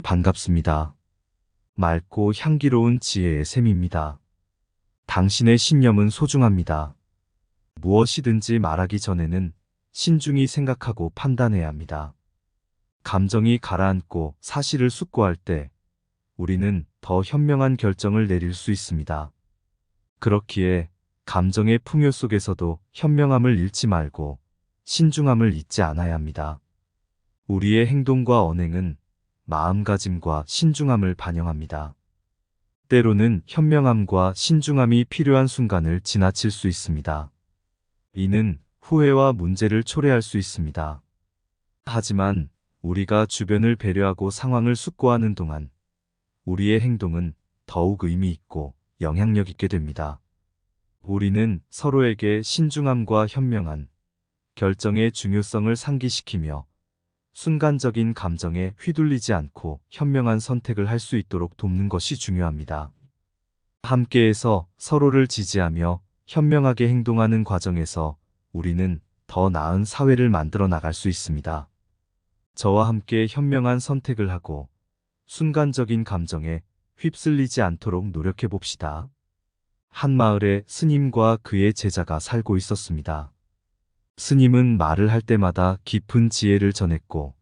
반갑습니다. 맑고 향기로운 지혜의 샘입니다. 당신의 신념은 소중합니다. 무엇이든지 말하기 전에는 신중히 생각하고 판단해야 합니다. 감정이 가라앉고 사실을 숙고할 때 우리는 더 현명한 결정을 내릴 수 있습니다. 그렇기에 감정의 풍요 속에서도 현명함을 잃지 말고 신중함을 잊지 않아야 합니다. 우리의 행동과 언행은 마음가짐과 신중함을 반영합니다. 때로는 현명함과 신중함이 필요한 순간을 지나칠 수 있습니다. 이는 후회와 문제를 초래할 수 있습니다. 하지만 우리가 주변을 배려하고 상황을 숙고하는 동안 우리의 행동은 더욱 의미 있고 영향력 있게 됩니다. 우리는 서로에게 신중함과 현명한 결정의 중요성을 상기시키며 순간적인 감정에 휘둘리지 않고 현명한 선택을 할 수 있도록 돕는 것이 중요합니다. 함께해서 서로를 지지하며 현명하게 행동하는 과정에서 우리는 더 나은 사회를 만들어 나갈 수 있습니다. 저와 함께 현명한 선택을 하고 순간적인 감정에 휩쓸리지 않도록 노력해 봅시다. 한 마을에 스님과 그의 제자가 살고 있었습니다. 스님은 말을 할 때마다 깊은 지혜를 전했고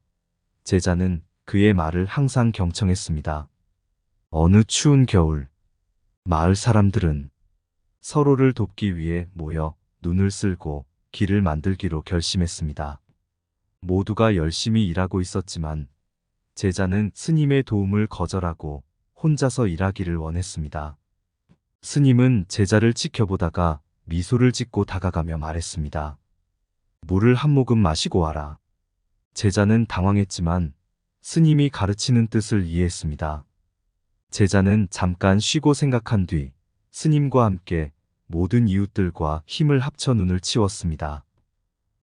제자는 그의 말을 항상 경청했습니다. 어느 추운 겨울, 마을 사람들은 서로를 돕기 위해 모여 눈을 쓸고 길을 만들기로 결심했습니다. 모두가 열심히 일하고 있었지만 제자는 스님의 도움을 거절하고 혼자서 일하기를 원했습니다. 스님은 제자를 지켜보다가 미소를 짓고 다가가며 말했습니다. 물을 한 모금 마시고 와라. 제자는 당황했지만 스님이 가르치는 뜻을 이해했습니다. 제자는 잠깐 쉬고 생각한 뒤 스님과 함께 모든 이웃들과 힘을 합쳐 눈을 치웠습니다.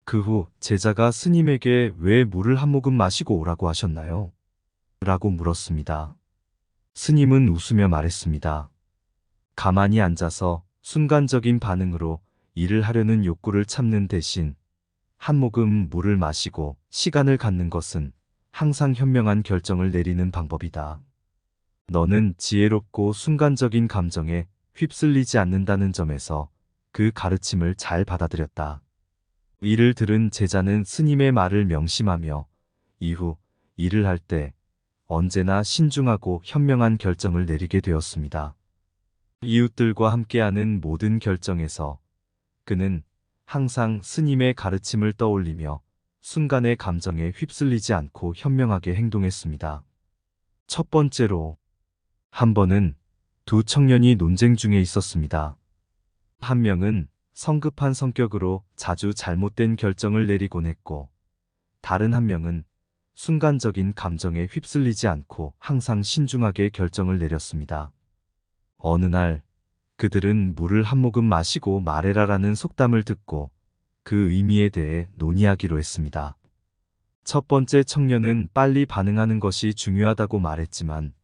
그 후 제자가 스님에게 왜 물을 한 모금 마시고 오라고 하셨나요? 라고 물었습니다. 스님은 웃으며 말했습니다. 가만히 앉아서 순간적인 반응으로 일을 하려는 욕구를 참는 대신 한 모금 물을 마시고 시간을 갖는 것은 항상 현명한 결정을 내리는 방법이다. 너는 지혜롭고 순간적인 감정에 휩쓸리지 않는다는 점에서 그 가르침을 잘 받아들였다. 이를 들은 제자는 스님의 말을 명심하며 이후 일을 할 때 언제나 신중하고 현명한 결정을 내리게 되었습니다. 이웃들과 함께하는 모든 결정에서 그는 항상 스님의 가르침을 떠올리며 순간의 감정에 휩쓸리지 않고 현명하게 행동했습니다. 첫 번째로, 한 번은 두 청년이 논쟁 중에 있었습니다. 한 명은 성급한 성격으로 자주 잘못된 결정을 내리곤 했고, 다른 한 명은 순간적인 감정에 휩쓸리지 않고 항상 신중하게 결정을 내렸습니다. 어느 날 그들은 물을 한 모금 마시고 말해라라는 속담을 듣고 그 의미에 대해 논의하기로 했습니다. 첫 번째 청년은 빨리 반응하는 것이 중요하다고 말했지만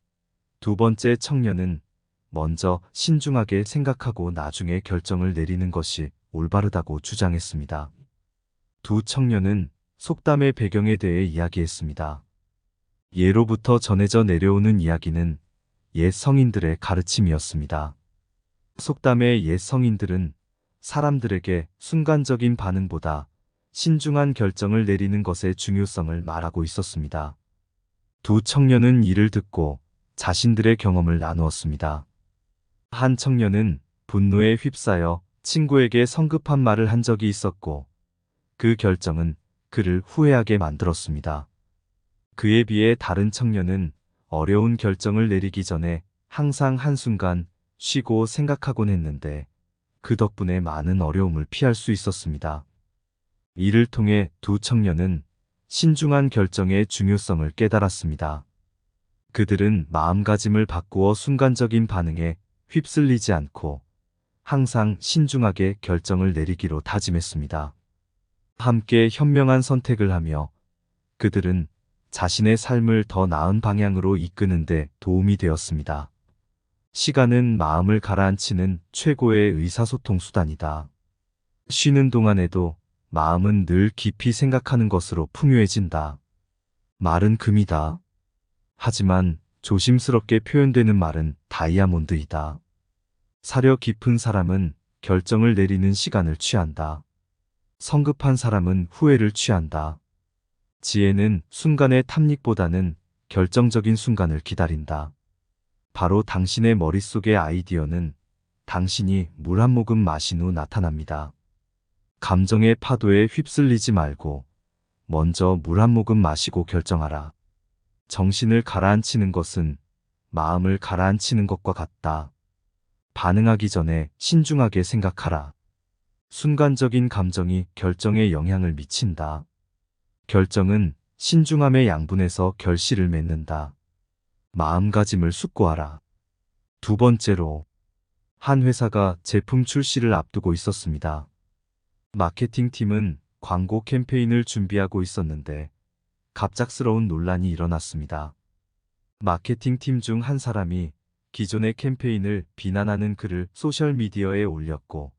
두 번째 청년은 먼저 신중하게 생각하고 나중에 결정을 내리는 것이 올바르다고 주장했습니다. 두 청년은 속담의 배경에 대해 이야기했습니다. 예로부터 전해져 내려오는 이야기는 옛 성인들의 가르침이었습니다. 속담의 옛 성인들은 사람들에게 순간적인 반응보다 신중한 결정을 내리는 것의 중요성을 말하고 있었습니다. 두 청년은 이를 듣고 자신들의 경험을 나누었습니다. 한 청년은 분노에 휩싸여 친구에게 성급한 말을 한 적이 있었고 그 결정은 그를 후회하게 만들었습니다. 그에 비해 다른 청년은 어려운 결정을 내리기 전에 항상 한순간 쉬고 생각하곤 했는데 그 덕분에 많은 어려움을 피할 수 있었습니다. 이를 통해 두 청년은 신중한 결정의 중요성을 깨달았습니다. 그들은 마음가짐을 바꾸어 순간적인 반응에 휩쓸리지 않고 항상 신중하게 결정을 내리기로 다짐했습니다. 함께 현명한 선택을 하며 그들은 자신의 삶을 더 나은 방향으로 이끄는 데 도움이 되었습니다. 시간은 마음을 가라앉히는 최고의 의사소통 수단이다. 쉬는 동안에도 마음은 늘 깊이 생각하는 것으로 풍요해진다. 말은 금이다. 하지만 조심스럽게 표현되는 말은 다이아몬드이다. 사려 깊은 사람은 결정을 내리는 시간을 취한다. 성급한 사람은 후회를 취한다. 지혜는 순간의 탐닉보다는 결정적인 순간을 기다린다. 바로 당신의 머릿속의 아이디어는 당신이 물 한 모금 마신 후 나타납니다. 감정의 파도에 휩쓸리지 말고 먼저 물 한 모금 마시고 결정하라. 정신을 가라앉히는 것은 마음을 가라앉히는 것과 같다. 반응하기 전에 신중하게 생각하라. 순간적인 감정이 결정에 영향을 미친다. 결정은 신중함의 양분에서 결실을 맺는다. 마음가짐을 숙고하라. 두 번째로, 한 회사가 제품 출시를 앞두고 있었습니다. 마케팅팀은 광고 캠페인을 준비하고 있었는데 갑작스러운 논란이 일어났습니다. 마케팅팀 중 한 사람이 기존의 캠페인을 비난하는 글을 소셜미디어에 올렸고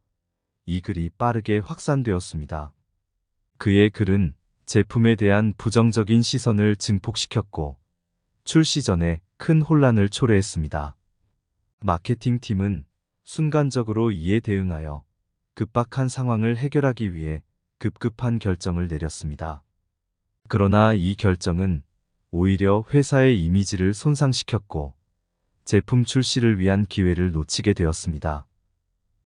이 글이 빠르게 확산되었습니다. 그의 글은 제품에 대한 부정적인 시선을 증폭시켰고 출시 전에 큰 혼란을 초래했습니다. 마케팅팀은 순간적으로 이에 대응하여 급박한 상황을 해결하기 위해 급급한 결정을 내렸습니다. 그러나 이 결정은 오히려 회사의 이미지를 손상시켰고 제품 출시를 위한 기회를 놓치게 되었습니다.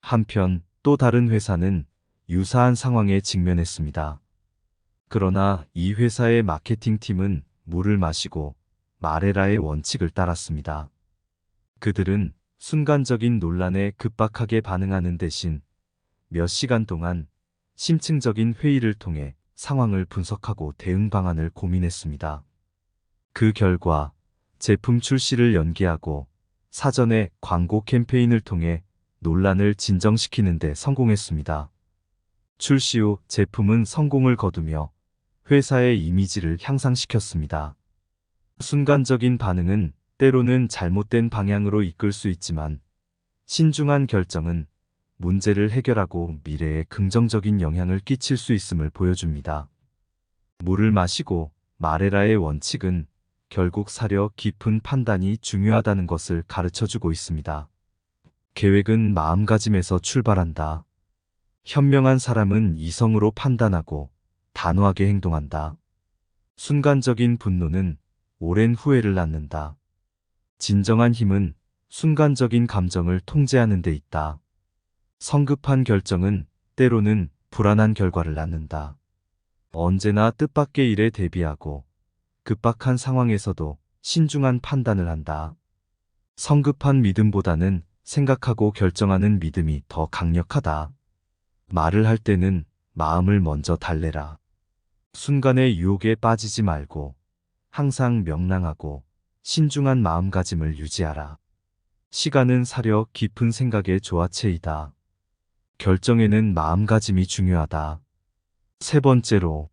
한편 또 다른 회사는 유사한 상황에 직면했습니다. 그러나 이 회사의 마케팅팀은 물을 마시고 마레라의 원칙을 따랐습니다. 그들은 순간적인 논란에 급박하게 반응하는 대신 몇 시간 동안 심층적인 회의를 통해 상황을 분석하고 대응 방안을 고민했습니다. 그 결과 제품 출시를 연기하고 사전에 광고 캠페인을 통해 논란을 진정시키는 데 성공했습니다. 출시 후 제품은 성공을 거두며 회사의 이미지를 향상시켰습니다. 순간적인 반응은 때로는 잘못된 방향으로 이끌 수 있지만 신중한 결정은 문제를 해결하고 미래에 긍정적인 영향을 끼칠 수 있음을 보여줍니다. 물을 마시고 마레라의 원칙은 결국 사려 깊은 판단이 중요하다는 것을 가르쳐주고 있습니다. 계획은 마음가짐에서 출발한다. 현명한 사람은 이성으로 판단하고 단호하게 행동한다. 순간적인 분노는 오랜 후회를 낳는다. 진정한 힘은 순간적인 감정을 통제하는 데 있다. 성급한 결정은 때로는 불안한 결과를 낳는다. 언제나 뜻밖의 일에 대비하고 급박한 상황에서도 신중한 판단을 한다. 성급한 믿음보다는 생각하고 결정하는 믿음이 더 강력하다. 말을 할 때는 마음을 먼저 달래라. 순간의 유혹에 빠지지 말고 항상 명랑하고 신중한 마음가짐을 유지하라. 시간은 사려 깊은 생각의 조화체이다. 결정에는 마음가짐이 중요하다. 세 번째로,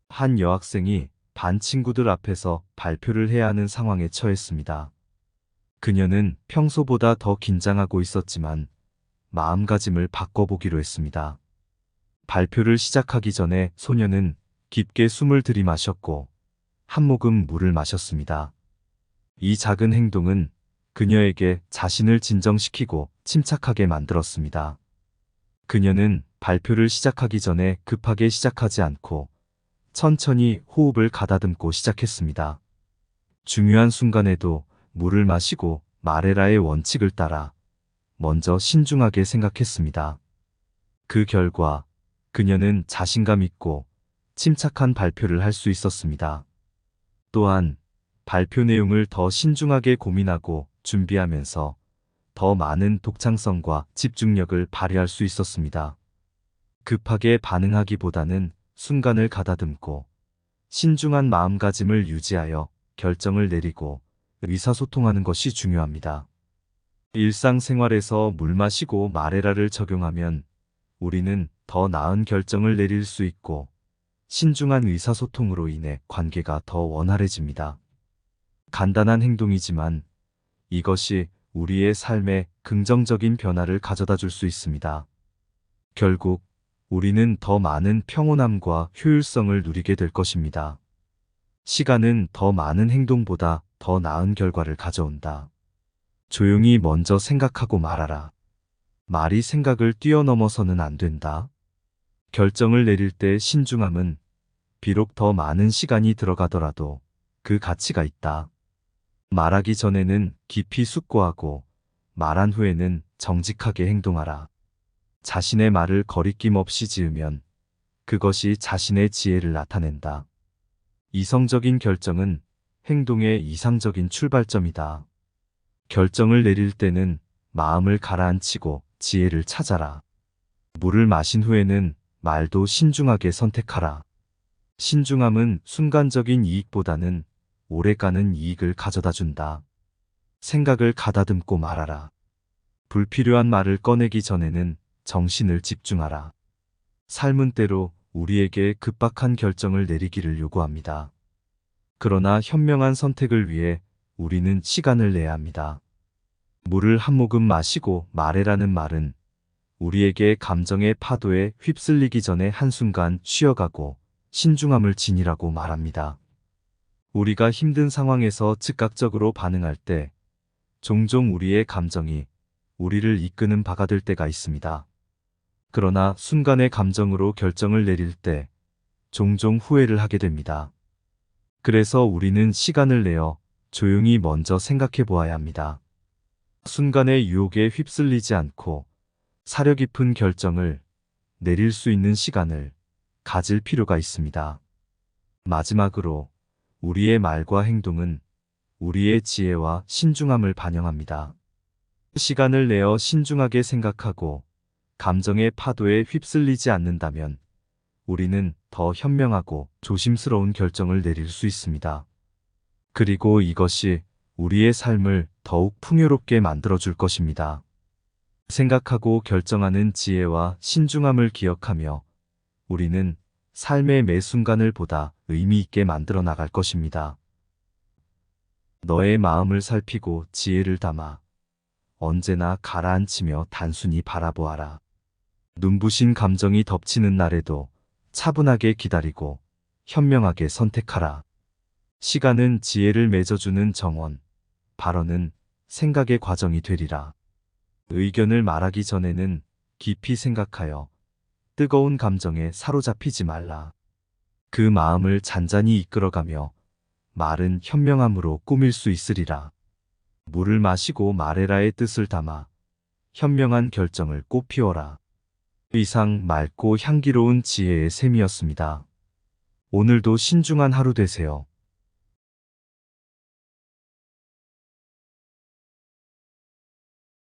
한 여학생이 반 친구들 앞에서 발표를 해야 하는 상황에 처했습니다. 그녀는 평소보다 더 긴장하고 있었지만 마음가짐을 바꿔보기로 했습니다. 발표를 시작하기 전에 소녀는 깊게 숨을 들이마셨고 한 모금 물을 마셨습니다. 이 작은 행동은 그녀에게 자신을 진정시키고 침착하게 만들었습니다. 그녀는 발표를 시작하기 전에 급하게 시작하지 않고 천천히 호흡을 가다듬고 시작했습니다. 중요한 순간에도 물을 마시고 마레라의 원칙을 따라 먼저 신중하게 생각했습니다. 그 결과 그녀는 자신감 있고 침착한 발표를 할 수 있었습니다. 또한 발표 내용을 더 신중하게 고민하고 준비하면서 더 많은 독창성과 집중력을 발휘할 수 있었습니다. 급하게 반응하기보다는 순간을 가다듬고 신중한 마음가짐을 유지하여 결정을 내리고 의사소통하는 것이 중요합니다. 일상생활에서 물 마시고 마레라를 적용하면 우리는 더 나은 결정을 내릴 수 있고 신중한 의사소통으로 인해 관계가 더 원활해집니다. 간단한 행동이지만 이것이 우리의 삶에 긍정적인 변화를 가져다 줄 수 있습니다. 결국 우리는 더 많은 평온함과 효율성을 누리게 될 것입니다. 시간은 더 많은 행동보다 더 나은 결과를 가져온다. 조용히 먼저 생각하고 말하라. 말이 생각을 뛰어넘어서는 안 된다. 결정을 내릴 때 신중함은 비록 더 많은 시간이 들어가더라도 그 가치가 있다. 말하기 전에는 깊이 숙고하고 말한 후에는 정직하게 행동하라. 자신의 말을 거리낌 없이 지으면 그것이 자신의 지혜를 나타낸다. 이성적인 결정은 행동의 이상적인 출발점이다. 결정을 내릴 때는 마음을 가라앉히고 지혜를 찾아라. 물을 마신 후에는 말도 신중하게 선택하라. 신중함은 순간적인 이익보다는 오래가는 이익을 가져다 준다. 생각을 가다듬고 말하라. 불필요한 말을 꺼내기 전에는 정신을 집중하라. 삶은 때로 우리에게 급박한 결정을 내리기를 요구합니다. 그러나 현명한 선택을 위해 우리는 시간을 내야 합니다. 물을 한 모금 마시고 말해라는 말은 우리에게 감정의 파도에 휩쓸리기 전에 한순간 쉬어가고 신중함을 지니라고 말합니다. 우리가 힘든 상황에서 즉각적으로 반응할 때 종종 우리의 감정이 우리를 이끄는 바가 될 때가 있습니다. 그러나 순간의 감정으로 결정을 내릴 때 종종 후회를 하게 됩니다. 그래서 우리는 시간을 내어 조용히 먼저 생각해 보아야 합니다. 순간의 유혹에 휩쓸리지 않고 사려 깊은 결정을 내릴 수 있는 시간을 가질 필요가 있습니다. 마지막으로 우리의 말과 행동은 우리의 지혜와 신중함을 반영합니다. 시간을 내어 신중하게 생각하고 감정의 파도에 휩쓸리지 않는다면 우리는 더 현명하고 조심스러운 결정을 내릴 수 있습니다. 그리고 이것이 우리의 삶을 더욱 풍요롭게 만들어줄 것입니다. 생각하고 결정하는 지혜와 신중함을 기억하며 우리는 삶의 매 순간을 보다 의미 있게 만들어 나갈 것입니다. 너의 마음을 살피고 지혜를 담아 언제나 가라앉히며 단순히 바라보아라. 눈부신 감정이 덮치는 날에도 차분하게 기다리고 현명하게 선택하라. 시간은 지혜를 맺어주는 정원, 발언은 생각의 과정이 되리라. 의견을 말하기 전에는 깊이 생각하여 뜨거운 감정에 사로잡히지 말라. 그 마음을 잔잔히 이끌어가며 말은 현명함으로 꾸밀 수 있으리라. 물을 마시고 말해라의 뜻을 담아 현명한 결정을 꽃 피워라. 이상 맑고 향기로운 지혜의 샘이었습니다. 오늘도 신중한 하루 되세요.